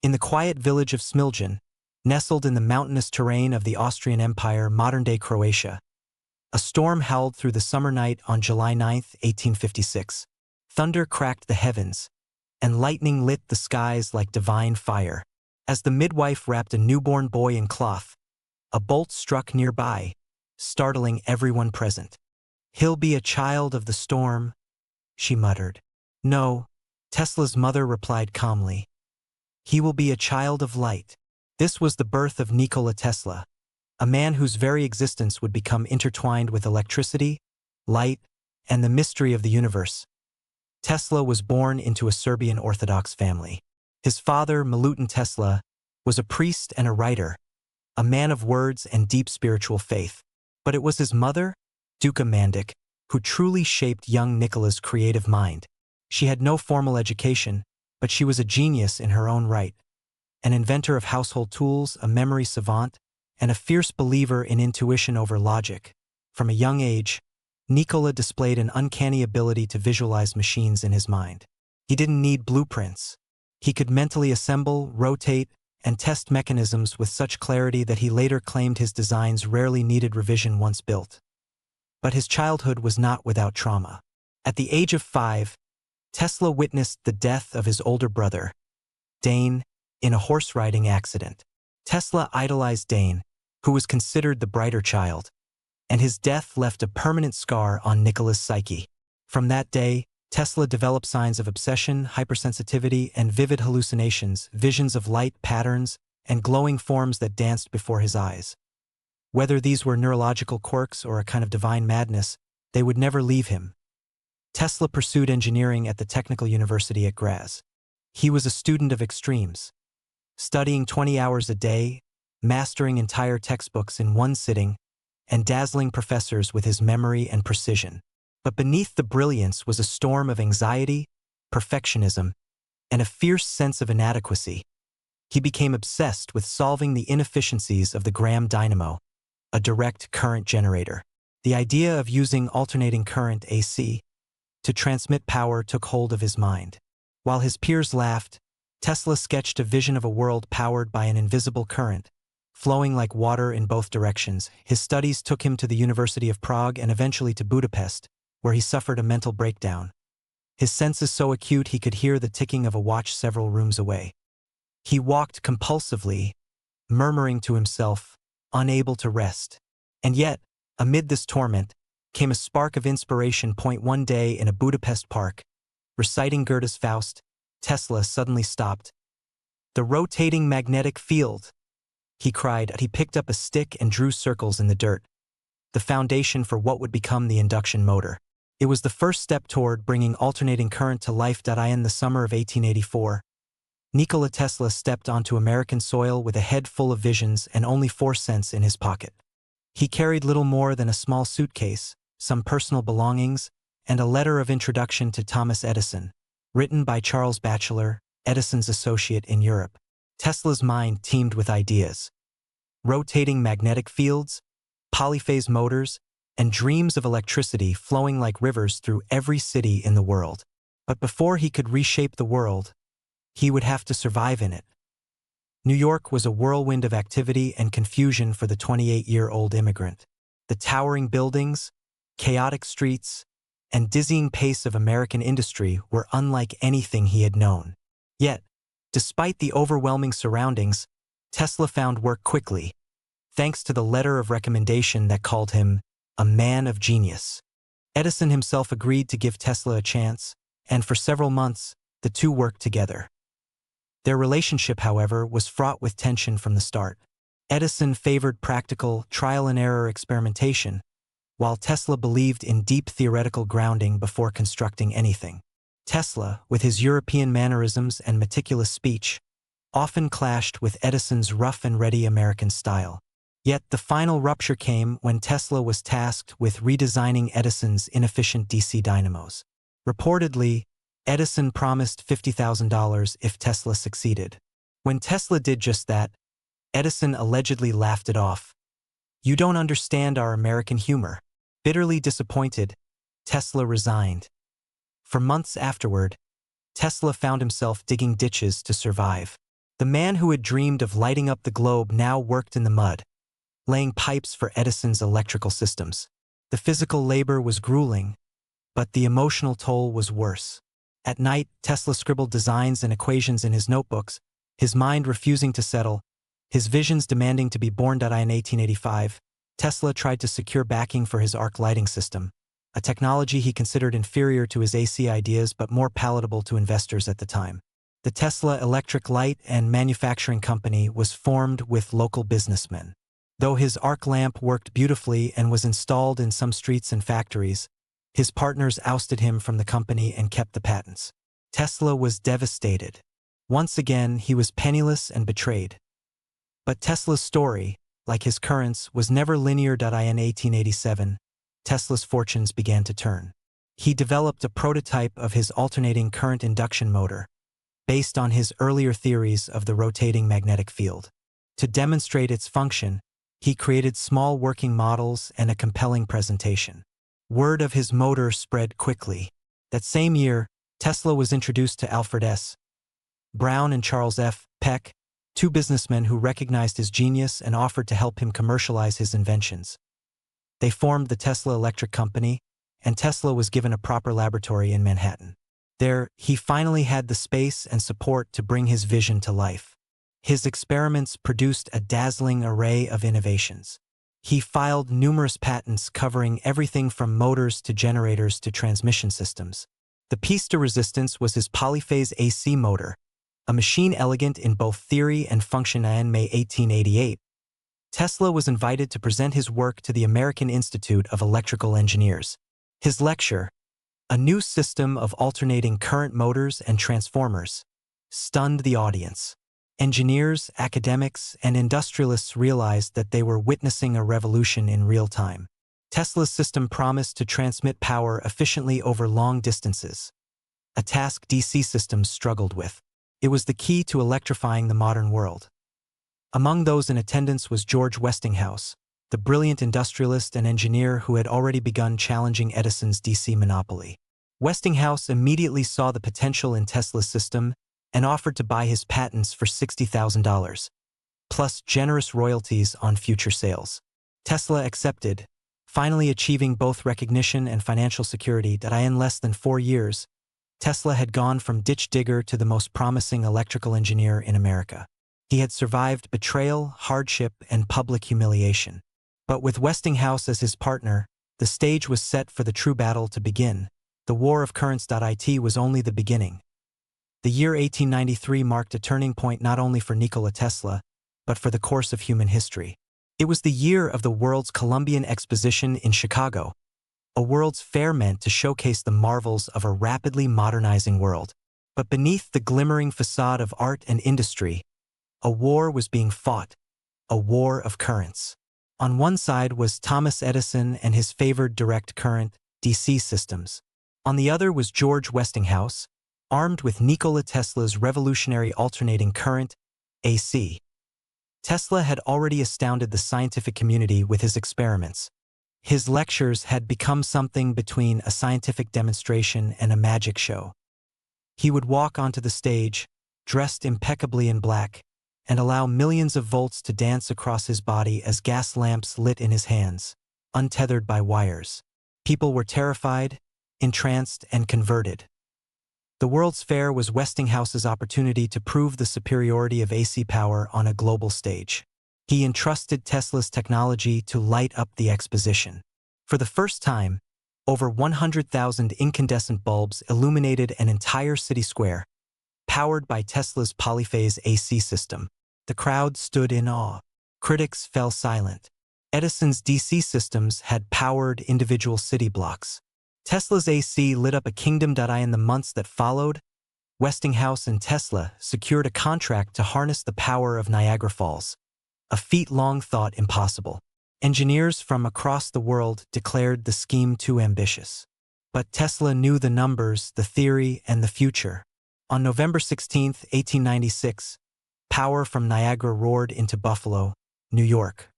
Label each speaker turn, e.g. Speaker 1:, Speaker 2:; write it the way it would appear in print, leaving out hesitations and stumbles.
Speaker 1: In the quiet village of Smiljan, nestled in the mountainous terrain of the Austrian Empire, modern-day Croatia, a storm howled through the summer night on July 9, 1856. Thunder cracked the heavens, and lightning lit the skies like divine fire. As the midwife wrapped a newborn boy in cloth, a bolt struck nearby, startling everyone present. "He'll be a child of the storm," she muttered. "No," Tesla's mother replied calmly. "He will be a child of light." This was the birth of Nikola Tesla, a man whose very existence would become intertwined with electricity, light, and the mystery of the universe. Tesla was born into a Serbian Orthodox family. His father, Milutin Tesla, was a priest and a writer, a man of words and deep spiritual faith. But it was his mother, Duka Mandic, who truly shaped young Nikola's creative mind. She had no formal education, but she was a genius in her own right, an inventor of household tools, a memory savant, and a fierce believer in intuition over logic. From a young age, Nikola displayed an uncanny ability to visualize machines in his mind. He didn't need blueprints. He could mentally assemble, rotate, and test mechanisms with such clarity that he later claimed his designs rarely needed revision once built. But his childhood was not without trauma. At the age of 5, Tesla witnessed the death of his older brother, Dane, in a horse-riding accident. Tesla idolized Dane, who was considered the brighter child, and his death left a permanent scar on Nikola's psyche. From that day, Tesla developed signs of obsession, hypersensitivity, and vivid hallucinations, visions of light, patterns, and glowing forms that danced before his eyes. Whether these were neurological quirks or a kind of divine madness, they would never leave him. Tesla pursued engineering at the Technical University at Graz. He was a student of extremes, studying 20 hours a day, mastering entire textbooks in one sitting, and dazzling professors with his memory and precision. But beneath the brilliance was a storm of anxiety, perfectionism, and a fierce sense of inadequacy. He became obsessed with solving the inefficiencies of the Graham dynamo, a direct current generator. The idea of using alternating current AC to transmit power took hold of his mind. While his peers laughed, Tesla sketched a vision of a world powered by an invisible current, flowing like water in both directions. His studies took him to the University of Prague and eventually to Budapest, where he suffered a mental breakdown. His senses so acute he could hear the ticking of a watch several rooms away. He walked compulsively, murmuring to himself, unable to rest. And yet, amid this torment, came a spark of inspiration. One day in a Budapest park, reciting Goethe's Faust, Tesla suddenly stopped. "The rotating magnetic field," he cried. He picked up a stick and drew circles in the dirt, the foundation for what would become the induction motor. It was the first step toward bringing alternating current to life. In the summer of 1884, Nikola Tesla stepped onto American soil with a head full of visions and only 4 cents in his pocket. He carried little more than a small suitcase, some personal belongings, and a letter of introduction to Thomas Edison, written by Charles Batchelor, Edison's associate in Europe. Tesla's mind teemed with ideas. Rotating magnetic fields, polyphase motors, and dreams of electricity flowing like rivers through every city in the world. But before he could reshape the world, he would have to survive in it. New York was a whirlwind of activity and confusion for the 28-year-old immigrant. The towering buildings, chaotic streets, and dizzying pace of American industry were unlike anything he had known. Yet, despite the overwhelming surroundings, Tesla found work quickly, thanks to the letter of recommendation that called him a man of genius. Edison himself agreed to give Tesla a chance, and for several months, the two worked together. Their relationship, however, was fraught with tension from the start. Edison favored practical, trial-and-error experimentation, while Tesla believed in deep theoretical grounding before constructing anything. Tesla, with his European mannerisms and meticulous speech, often clashed with Edison's rough-and-ready American style. Yet the final rupture came when Tesla was tasked with redesigning Edison's inefficient DC dynamos. Reportedly, Edison promised $50,000 if Tesla succeeded. When Tesla did just that, Edison allegedly laughed it off. "You don't understand our American humor." Bitterly disappointed, Tesla resigned. For months afterward, Tesla found himself digging ditches to survive. The man who had dreamed of lighting up the globe now worked in the mud, laying pipes for Edison's electrical systems. The physical labor was grueling, but the emotional toll was worse. At night, Tesla scribbled designs and equations in his notebooks, his mind refusing to settle, his visions demanding to be born. In 1885, Tesla tried to secure backing for his arc lighting system, a technology he considered inferior to his AC ideas but more palatable to investors at the time. The Tesla Electric Light and Manufacturing Company was formed with local businessmen. Though his arc lamp worked beautifully and was installed in some streets and factories, his partners ousted him from the company and kept the patents. Tesla was devastated. Once again, he was penniless and betrayed. But Tesla's story, like his currents, was never linear. In 1887, Tesla's fortunes began to turn. He developed a prototype of his alternating current induction motor, based on his earlier theories of the rotating magnetic field. To demonstrate its function, he created small working models and a compelling presentation. Word of his motor spread quickly. That same year, Tesla was introduced to Alfred S. Brown and Charles F. Peck, two businessmen who recognized his genius and offered to help him commercialize his inventions. They formed the Tesla Electric Company, and Tesla was given a proper laboratory in Manhattan. There, he finally had the space and support to bring his vision to life. His experiments produced a dazzling array of innovations. He filed numerous patents covering everything from motors to generators to transmission systems. The piece de resistance was his polyphase AC motor, a machine elegant in both theory and function. In May 1888, Tesla was invited to present his work to the American Institute of Electrical Engineers. His lecture, "A New System of Alternating Current Motors and Transformers," stunned the audience. Engineers, academics, and industrialists realized that they were witnessing a revolution in real time. Tesla's system promised to transmit power efficiently over long distances, a task DC systems struggled with. It was the key to electrifying the modern world. Among those in attendance was George Westinghouse, the brilliant industrialist and engineer who had already begun challenging Edison's DC monopoly. Westinghouse immediately saw the potential in Tesla's system and offered to buy his patents for $60,000, plus generous royalties on future sales. Tesla accepted, finally achieving both recognition and financial security. In less than 4 years, Tesla had gone from ditch digger to the most promising electrical engineer in America. He had survived betrayal, hardship, and public humiliation. But with Westinghouse as his partner, the stage was set for the true battle to begin. The War of Currents. It was only the beginning. The year 1893 marked a turning point not only for Nikola Tesla, but for the course of human history. It was the year of the World's Columbian Exposition in Chicago, a World's Fair meant to showcase the marvels of a rapidly modernizing world. But beneath the glimmering facade of art and industry, a war was being fought, a war of currents. On one side was Thomas Edison and his favored direct current, DC systems. On the other was George Westinghouse, armed with Nikola Tesla's revolutionary alternating current, AC. Tesla had already astounded the scientific community with his experiments. His lectures had become something between a scientific demonstration and a magic show. He would walk onto the stage, dressed impeccably in black, and allow millions of volts to dance across his body as gas lamps lit in his hands, untethered by wires. People were terrified, entranced, and converted. The World's Fair was Westinghouse's opportunity to prove the superiority of AC power on a global stage. He entrusted Tesla's technology to light up the exposition. For the first time, over 100,000 incandescent bulbs illuminated an entire city square, powered by Tesla's polyphase AC system. The crowd stood in awe. Critics fell silent. Edison's DC systems had powered individual city blocks. Tesla's AC lit up a kingdom. In the months that followed, Westinghouse and Tesla secured a contract to harness the power of Niagara Falls, a feat long thought impossible. Engineers from across the world declared the scheme too ambitious. But Tesla knew the numbers, the theory, and the future. On November 16, 1896, power from Niagara roared into Buffalo, New York.